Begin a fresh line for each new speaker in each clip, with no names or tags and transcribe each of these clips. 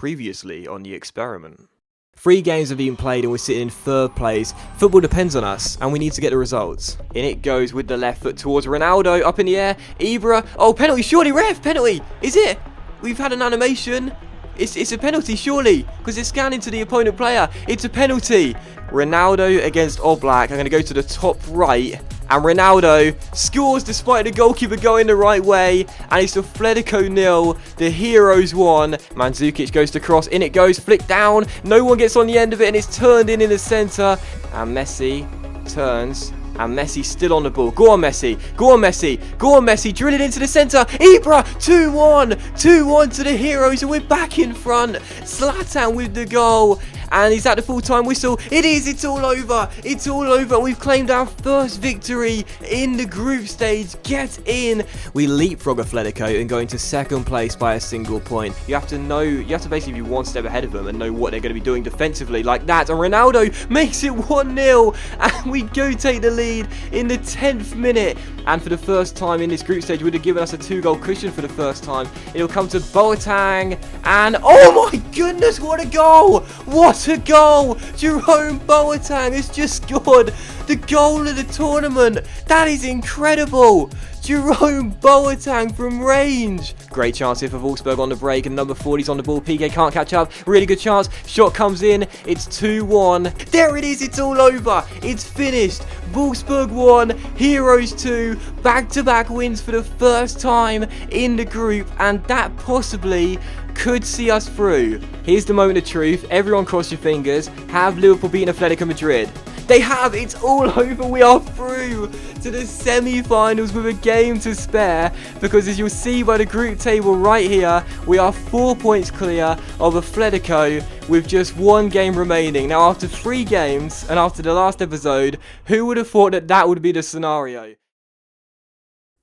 previously on the experiment. 3 games have been played and we're sitting in 3rd place. Football depends on us and we need to get the results. In it goes with the left foot towards Ronaldo, up in the air. Ibra, oh, penalty, surely, ref, penalty. Is it? We've had an animation. It's a penalty, surely, because it's scanning to the opponent player. It's a penalty. Ronaldo against Oblak. I'm going to go to the top right. And Ronaldo scores despite the goalkeeper going the right way. And it's the Atletico 0, the Heroes 1. Mandzukic goes to cross. In it goes, flick down. No one gets on the end of it and it's turned in the centre. And Messi turns. And Messi's still on the ball. Go on, Messi. Go on, Messi. Go on, Messi. Drill it into the centre. Ibra. 2-1. 2-1 to the Heroes. And we're back in front. Zlatan with the goal. And is that the full-time whistle? It is. It's all over. It's all over. We've claimed our first victory in the group stage. Get in. We leapfrog Atletico and go into 2nd place by a single point. You have to basically be one step ahead of them and know what they're going to be doing defensively like that. And Ronaldo makes it 1-0. And we go take the lead in the 10th minute. And for the first time in this group stage, would have given us a 2-goal cushion for the first time. It'll come to Boateng. And oh my goodness, what a goal. What a goal! Jerome Boateng has just scored the goal of the tournament. That is incredible. Jerome Boateng from range. Great chance here for Wolfsburg on the break, and number 40's on the ball. PK can't catch up. Really good chance. Shot comes in. It's 2-1. There it is. It's all over. It's finished. Wolfsburg 1, Heroes 2. Back-to-back wins for the first time in the group, and that possibly could see us through. Here's the moment of truth. Everyone cross your fingers. Have Liverpool beaten Atletico Madrid? They have. It's all over. We are through to the semi-finals with a game to spare, because as you'll see by the group table right here, we are 4 points clear of Atletico with just 1 game remaining. Now, after 3 games and after the last episode, who would have thought that that would be the scenario?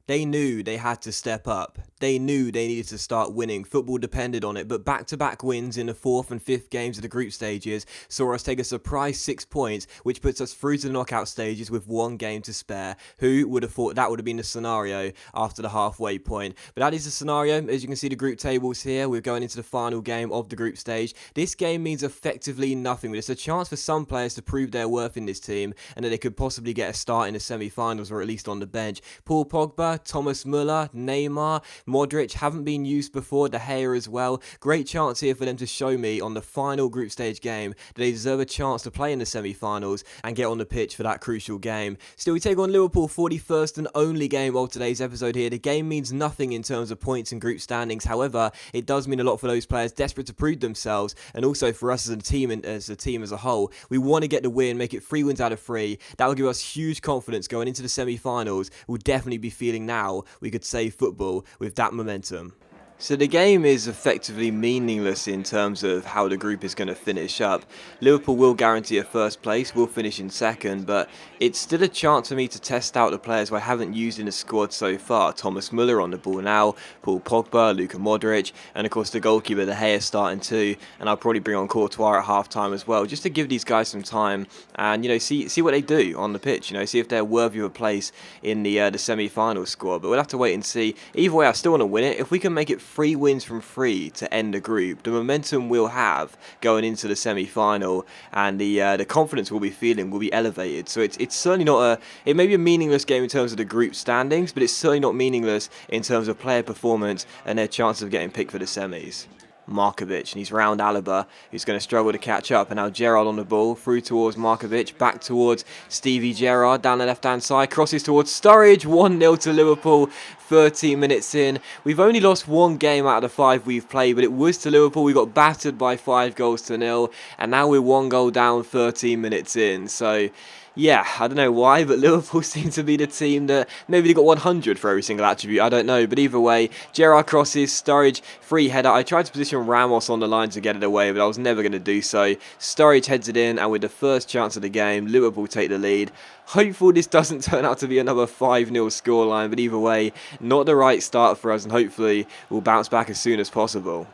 They knew they had to step up. They knew they needed to start winning. Football depended on it, but back-to-back wins in the 4th and 5th games of the group stages saw us take a surprise 6 points, which puts us through to the knockout stages with 1 game to spare. Who would have thought that would have been the scenario after the halfway point? But that is the scenario. As you can see the group tables here, we're going into the final game of the group stage. This game means effectively nothing, but it's a chance for some players to prove their worth in this team and that they could possibly get a start in the semi-finals or at least on the bench. Paul Pogba, Thomas Müller, Neymar, Modric haven't been used before, De Gea as well. Great chance here for them to show me on the final group stage game that they deserve a chance to play in the semi-finals and get on the pitch for that crucial game. Still, we take on Liverpool for the first and only game of today's episode here. The game means nothing in terms of points and group standings. However, it does mean a lot for those players desperate to prove themselves, and also for us as a team as a whole. We want to get the win, make it 3 wins out of 3. That will give us huge confidence going into the semi-finals. We'll definitely be feeling now we could save football with that momentum. So the game is effectively meaningless in terms of how the group is going to finish up. Liverpool will guarantee a 1st place, we'll finish in 2nd, but it's still a chance for me to test out the players who I haven't used in the squad so far. Thomas Müller on the ball now, Paul Pogba, Luka Modric, and of course the goalkeeper, De Gea, starting too, and I'll probably bring on Courtois at half-time as well, just to give these guys some time and, see what they do on the pitch, see if they're worthy of a place in the semi-final squad. But we'll have to wait and see. Either way, I still want to win it. If we can make it 3 wins from 3 to end the group, the momentum we'll have going into the semi-final and the confidence we'll be feeling will be elevated. So it's certainly not it may be a meaningless game in terms of the group standings, but it's certainly not meaningless in terms of player performance and their chances of getting picked for the semis. Markovic, and he's round Alaba, who's going to struggle to catch up, and now Gerrard on the ball, through towards Markovic, back towards Stevie Gerrard, down the left-hand side, crosses towards Sturridge, 1-0 to Liverpool, 13 minutes in. We've only lost 1 game out of the 5 we've played, but it was to Liverpool. We got battered by 5-0, and now we're 1 goal down 13 minutes in, so yeah, I don't know why, but Liverpool seem to be the team that maybe they got 100 for every single attribute, I don't know. But either way, Gerrard crosses, Sturridge, free header. I tried to position Ramos on the line to get it away, but I was never going to do so. Sturridge heads it in, and with the first chance of the game, Liverpool take the lead. Hopeful this doesn't turn out to be another 5-0 scoreline, but either way, not the right start for us, and hopefully we'll bounce back as soon as possible.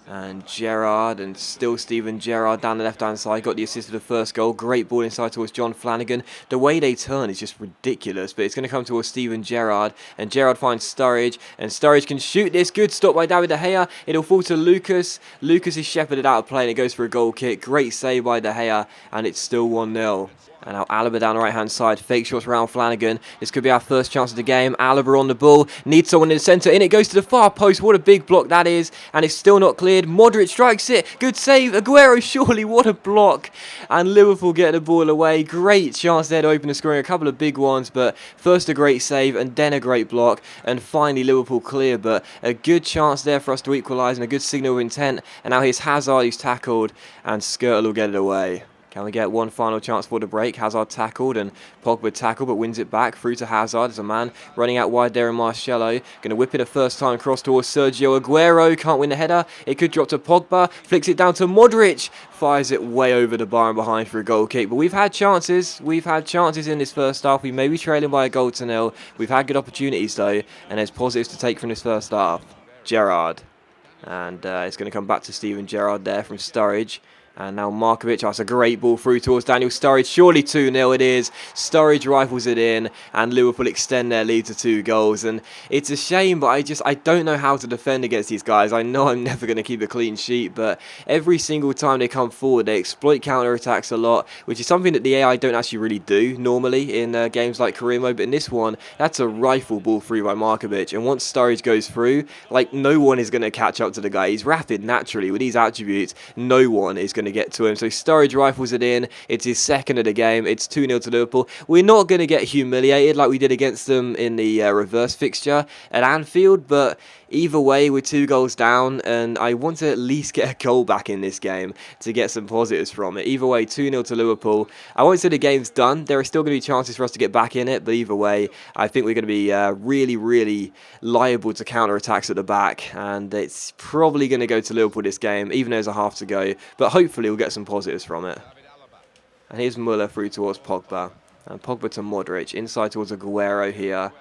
And Gerrard, and still Steven Gerrard down the left-hand side, got the assist of the first goal. Great ball inside towards John Flanagan. The way they turn is just ridiculous, but it's going to come towards Steven Gerrard, and Gerrard finds Sturridge, and Sturridge can shoot this. Good stop by David De Gea. It'll fall to Lucas. Lucas is shepherded out of play, and it goes for a goal kick. Great save by De Gea, and it's still 1-0. And now Alaba down the right-hand side. Fake shots around Flanagan. This could be our first chance of the game. Alaba on the ball. Needs someone in the centre. In it goes to the far post. What a big block that is. And it's still not cleared. Modric strikes it. Good save. Aguero, surely. What a block. And Liverpool get the ball away. Great chance there to open the scoring. A couple of big ones. But first a great save and then a great block. And finally Liverpool clear. But a good chance there for us to equalise and a good signal of intent. And now here's Hazard who's tackled. And Skirtle will get it away. Can we get one final chance for the break? Hazard tackled and Pogba tackled but wins it back through to Hazard. There's a man running out wide there in Marcelo. Going to whip it a first time cross towards Sergio Aguero. Can't win the header. It could drop to Pogba. Flicks it down to Modric. Fires it way over the bar and behind for a goal kick. But we've had chances. We've had chances in this first half. We may be trailing by a goal to nil. We've had good opportunities though. And there's positives to take from this first half. Gerrard. And it's going to come back to Steven Gerrard there from Sturridge. And now Markovic, that's a great ball through towards Daniel Sturridge. Surely 2-0 it is. Sturridge rifles it in and Liverpool extend their lead to 2 goals. And it's a shame, but I don't know how to defend against these guys. I know I'm never going to keep a clean sheet, but every single time they come forward, they exploit counter-attacks a lot, which is something that the AI don't actually really do normally in games like career mode. But in this one, that's a rifle ball through by Markovic. And once Sturridge goes through, like no one is going to catch up to the guy. He's rapid naturally with these attributes. No one is going to get to him. So Sturridge rifles it in. It's his second of the game. It's 2-0 to Liverpool. We're not going to get humiliated like we did against them in the reverse fixture at Anfield, but either way, we're 2 goals down, and I want to at least get a goal back in this game to get some positives from it. Either way, 2-0 to Liverpool. I won't say the game's done. There are still going to be chances for us to get back in it, but either way, I think we're going to be really, really liable to counter-attacks at the back, and it's probably going to go to Liverpool this game, even though there's a half to go, but hopefully we'll get some positives from it. And here's Muller through towards Pogba, and Pogba to Modric, inside towards Aguero here.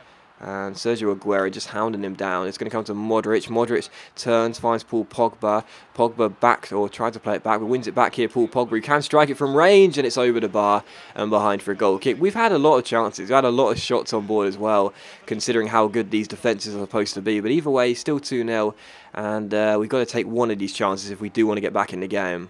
And Sergio Aguero just hounding him down. It's going to come to Modric. Modric turns, finds Paul Pogba. Pogba back, or tried to play it back, but wins it back here. Paul Pogba, who can strike it from range, and it's over the bar and behind for a goal kick. We've had a lot of chances. We've had a lot of shots on board as well, considering how good these defences are supposed to be. But either way, still 2-0, and we've got to take one of these chances if we do want to get back in the game.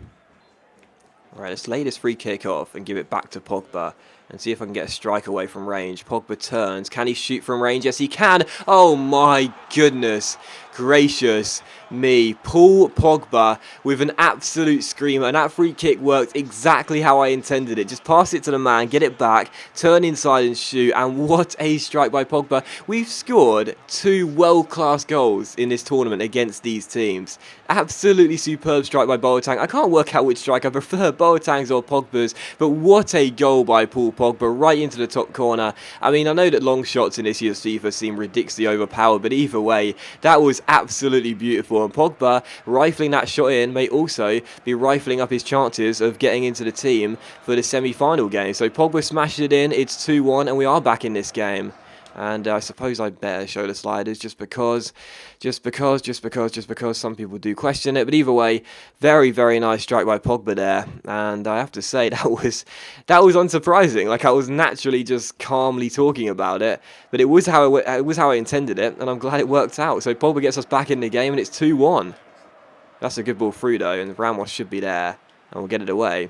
Right, let's lay this free kick off and give it back to Pogba and see if I can get a strike away from range. Pogba turns. Can he shoot from range? Yes, he can. Oh, my goodness gracious me. Paul Pogba with an absolute screamer. And that free kick worked exactly how I intended it. Just pass it to the man, get it back, turn inside and shoot. And what a strike by Pogba. We've scored 2 world-class goals in this tournament against these teams. Absolutely superb strike by Boateng. I can't work out which strike I prefer, Boateng's or Pogba's, but what a goal by Paul Pogba right into the top corner. I mean, I know that long shots in this year's FIFA seem ridiculously overpowered, but either way, that was absolutely beautiful. And Pogba rifling that shot in may also be rifling up his chances of getting into the team for the semi-final game. So Pogba smashed it in, it's 2-1, and we are back in this game. And I suppose I better show the sliders just because some people do question it. But either way, very, very nice strike by Pogba there. And I have to say that was unsurprising. Like, I was naturally just calmly talking about it, but it was how I intended it, and I'm glad it worked out. So Pogba gets us back in the game, and it's 2-1. That's a good ball through though, and Ramos should be there, and we'll get it away.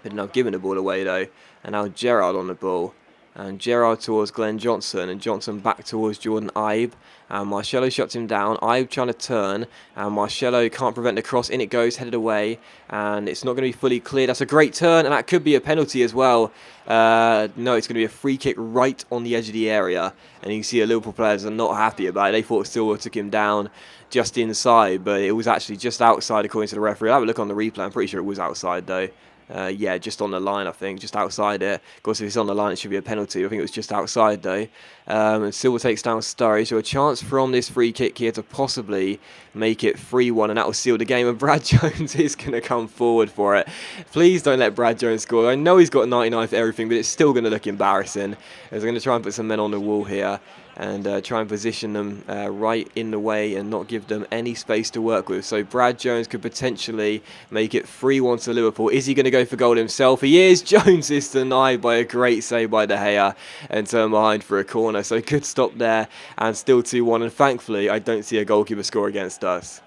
But now giving the ball away though, and now Gerrard on the ball. And Gerrard towards Glenn Johnson, and Johnson back towards Jordan Ibe. And Marcelo shuts him down. Ibe trying to turn, and Marcelo can't prevent the cross. In it goes, headed away, and it's not going to be fully cleared. That's a great turn, and that could be a penalty as well. No, it's going to be a free kick right on the edge of the area. And you can see the Liverpool players are not happy about it. They thought Silva took him down just inside, but it was actually just outside according to the referee. I'll have a look on the replay. I'm pretty sure it was outside though. Yeah, just on the line, I think, just outside it. Of course, if it's on the line, it should be a penalty. I think it was just outside, though. And Silva takes down Sturridge. So a chance from this free kick here to possibly make it 3-1, and that will seal the game. And Brad Jones is going to come forward for it. Please don't let Brad Jones score. I know he's got 99 for everything, but it's still going to look embarrassing. As I'm going to try and put some men on the wall here. and try and position them right in the way and not give them any space to work with. So Brad Jones could potentially make it 3-1 to Liverpool. Is he going to go for goal himself? He is. Jones is denied by a great save by De Gea and turned behind for a corner. So good stop there, and still 2-1. And thankfully, I don't see a goalkeeper score against us.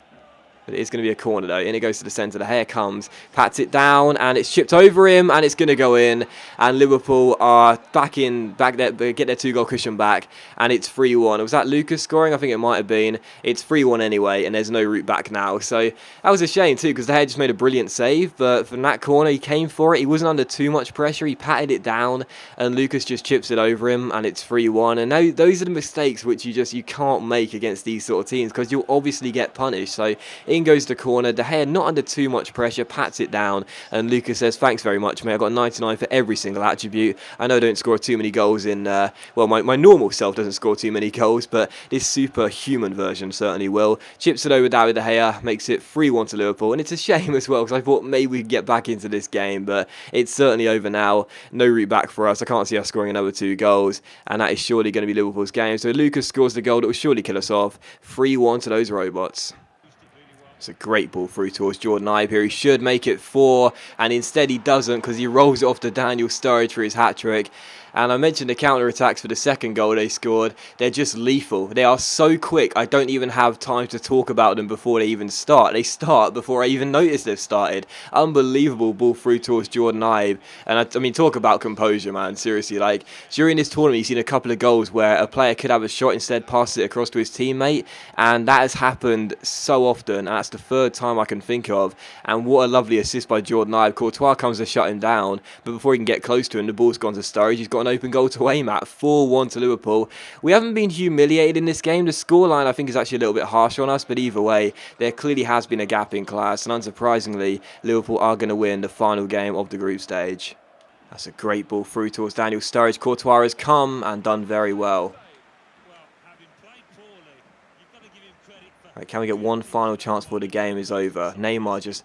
But it is going to be a corner though, and it goes to the centre. De Gea comes, pats it down, and it's chipped over him, and it's going to go in. And Liverpool are back there, they get their 2-goal cushion back, and it's 3-1. Was that Lucas scoring? I think it might have been. It's 3-1 anyway, and there's no route back now. So that was a shame too, because De Gea just made a brilliant save, but from that corner, he came for it. He wasn't under too much pressure. He patted it down, and Lucas just chips it over him, and it's 3-1. And now those are the mistakes which you can't make against these sort of teams, because you'll obviously get punished. So in goes the corner. De Gea not under too much pressure, pats it down, and Lucas says, "Thanks very much, mate. I got 99 for every single attribute. I know I don't score too many goals in, well, my normal self doesn't score too many goals, but this superhuman version certainly will." Chips it over David De Gea, makes it 3-1 to Liverpool, and it's a shame as well, because I thought maybe we could get back into this game, but it's certainly over now. No route back for us. I can't see us scoring another 2 goals, and that is surely going to be Liverpool's game. So Lucas scores the goal that will surely kill us off. 3-1 to those robots. It's a great ball through towards Jordan Ibe here. He should make it 4, and instead he doesn't, because he rolls it off to Daniel Sturridge for his hat-trick. And I mentioned the counter-attacks for the second goal they scored. They're just lethal. They are so quick, I don't even have time to talk about them before they even start. They start before I even notice they've started. Unbelievable ball through towards Jordan Ibe. And I mean, talk about composure, man. Seriously, like, during this tournament, you've seen a couple of goals where a player could have a shot, instead passes it across to his teammate. And that has happened so often, and that's the 3rd time I can think of. And what a lovely assist by Jordan Ibe. Courtois comes to shut him down, but before he can get close to him, the ball's gone to Sturridge. He's got an open goal to aim at. 4-1 to Liverpool. We haven't been humiliated in this game. The scoreline, I think, is actually a little bit harsh on us, but either way, there clearly has been a gap in class, and unsurprisingly, Liverpool are going to win the final game of the group stage. That's a great ball through towards Daniel Sturridge. Courtois has come and done very well. Right, can we get one final chance before the game is over? Neymar just...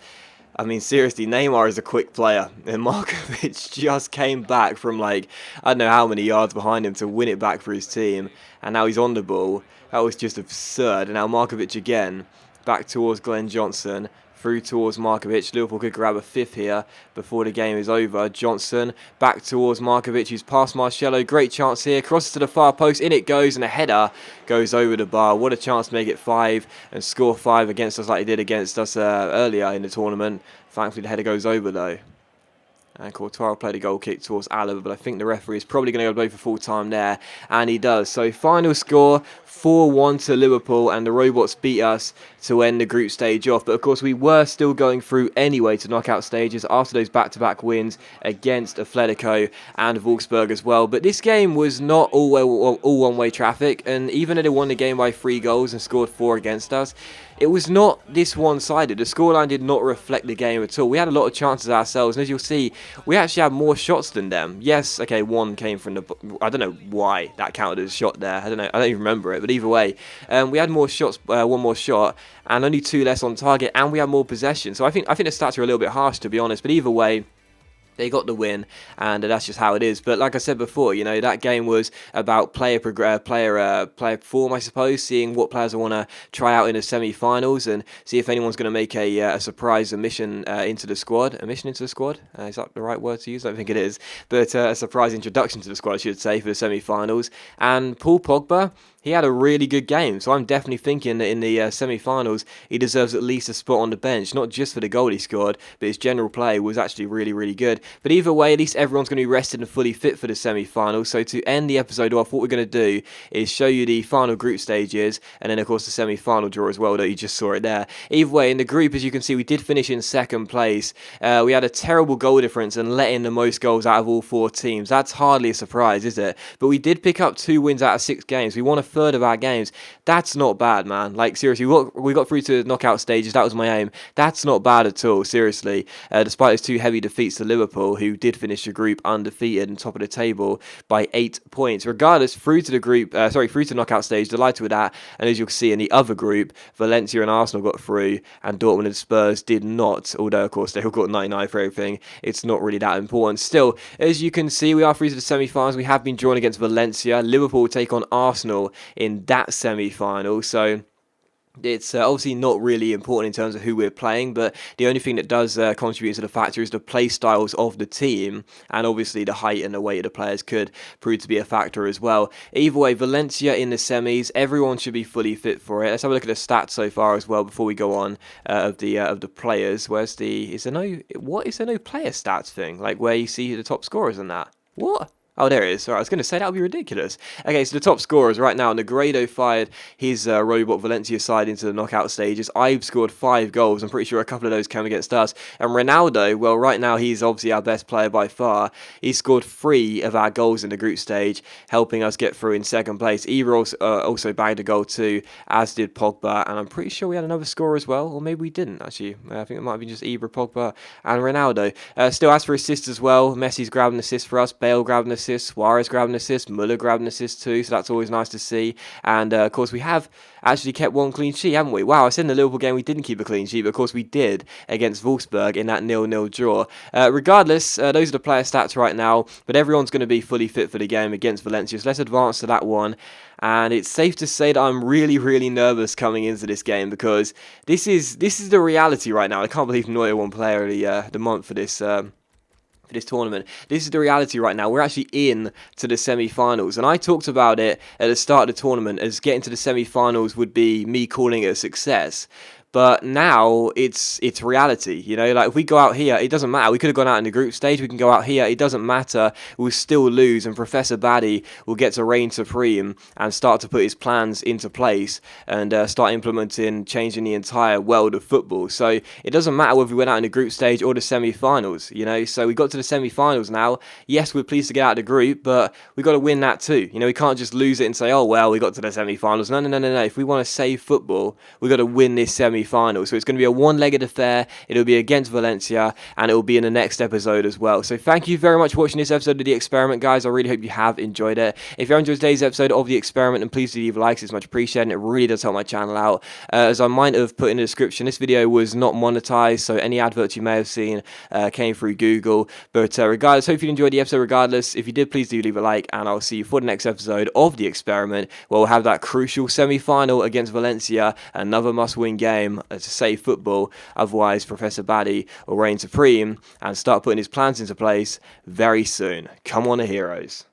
I mean, seriously, Neymar is a quick player, and Markovic just came back from, like, I don't know how many yards behind him to win it back for his team, and now he's on the ball. That was just absurd. And now Markovic again, back towards Glenn Johnson, through towards Markovic. Liverpool could grab a 5th here before the game is over. Johnson back towards Markovic, who's past Marcelo. Great chance here. Crosses to the far post. In it goes, and a header goes over the bar. What a chance to make it 5 and score 5 against us like they did against us earlier in the tournament. Thankfully, the header goes over, though. And Courtois played a goal kick towards Alaba, but I think the referee is probably going to go for full time there, and he does. So final score, 4-1 to Liverpool, and the Robots beat us to end the group stage off. But of course, we were still going through anyway to knockout stages after those back-to-back wins against Atletico and Wolfsburg as well. But this game was not all one-way traffic, and even though they won the game by 3 goals and scored 4 against us, it was not this one-sided. The scoreline did not reflect the game at all. We had a lot of chances ourselves, and as you'll see, we actually had more shots than them. Yes, okay, one came from the... I don't know why that counted as a shot there. I don't know. I don't even remember it, but either way, we had more shots, one more shot, and only 2 less on target, and we had more possession. So I think the stats are a little bit harsh, to be honest, but either way, they got the win, and that's just how it is. But like I said before, you know, that game was about player form, I suppose, seeing what players I want to try out in the semi-finals and see if anyone's going to make a surprise admission into the squad. Admission into the squad? Is that the right word to use? I don't think it is. But a surprise introduction to the squad, I should say, for the semi-finals. And Paul Pogba, he had a really good game, so I'm definitely thinking that in the semi-finals, he deserves at least a spot on the bench, not just for the goal he scored, but his general play was actually really, really good. But either way, at least everyone's going to be rested and fully fit for the semi-finals. So to end the episode off, what we're going to do is show you the final group stages, and then of course the semi-final draw as well, that you just saw it there. Either way, in the group, as you can see, we did finish in 2nd place. We had a terrible goal difference and let in the most goals out of all 4 teams. That's hardly a surprise, is it? But we did pick up 2 wins out of 6 games. We won a third of our games. That's not bad, man. Like, seriously, we got through to the knockout stages. That was my aim. That's not bad at all, seriously. Despite those 2 heavy defeats to Liverpool, who did finish the group undefeated and top of the table by 8 points. Regardless, through to the knockout stage, delighted with that. And as you'll see in the other group, Valencia and Arsenal got through, and Dortmund and Spurs did not. Although, of course, they all got 99 for everything. It's not really that important. Still, as you can see, we are through to the semi-finals. We have been drawn against Valencia. Liverpool will take on Arsenal in that semi-final. So it's obviously not really important in terms of who we're playing, but the only thing that does contribute to the factor is the play styles of the team, and obviously the height and the weight of the players could prove to be a factor as well. Either way, Valencia in the semis, everyone should be fully fit for it. Let's have a look at the stats so far as well before we go on of the players. Is there no player stats thing, like where you see the top scorers and that? What? Oh, there it is. Alright, I was going to say that would be ridiculous. Okay, so the top scorers right now, Negredo fired his robot Valencia side into the knockout stages. I've scored 5 goals. I'm pretty sure a couple of those came against us. And Ronaldo, well, right now he's obviously our best player by far. He scored 3 of our goals in the group stage, helping us get through in second place. Ibra also bagged a goal too, as did Pogba. And I'm pretty sure we had another scorer as well, or maybe we didn't actually. I think it might have been just Ibra, Pogba, and Ronaldo. Still, as for assists as well, Messi's grabbed an assist for us, Bale grabbed an assist, Suarez grabbed an assist, Müller grabbed an assist too, so that's always nice to see. And of course we have actually kept 1 clean sheet, haven't we? Wow, I said in the Liverpool game we didn't keep a clean sheet, but of course we did against Wolfsburg in that 0-0 draw. Regardless, those are the player stats right now, but everyone's going to be fully fit for the game against Valencia, so let's advance to that one. And it's safe to say that I'm really, really nervous coming into this game, because this is the reality right now. I can't believe Neuer won Player of the Month for this tournament. This is the reality right now. We're actually in to the semi-finals, and I talked about it at the start of the tournament as getting to the semi-finals would be me calling it a success. But now it's reality, you know. Like if we go out here, it doesn't matter. We could have gone out in the group stage. We can go out here. It doesn't matter. We'll still lose, and Professor Baddy will get to reign supreme and start to put his plans into place and start implementing, changing the entire world of football. So it doesn't matter whether we went out in the group stage or the semi-finals, you know. So we got to the semi-finals now. Yes, we're pleased to get out of the group, but we got to win that too. You know, we can't just lose it and say, oh well, we got to the semi-finals. No. If we want to save football, we got to win this semi-final. So it's going to be a one-legged affair. It'll be against Valencia, and it will be in the next episode as well. So thank you very much for watching this episode of The Experiment, guys. I really hope you have enjoyed it. If you enjoyed today's episode of The Experiment, then please do leave likes. It's much appreciated, and it really does help my channel out. As I might have put in the description, this video was not monetized, so any adverts you may have seen came through Google. But regardless, hope you enjoyed the episode regardless. If you did, please do leave a like, and I'll see you for the next episode of The Experiment, where we'll have that crucial semi-final against Valencia, another must-win game to save football. Otherwise, Professor Baddy will reign supreme and start putting his plans into place very soon. Come on, the heroes.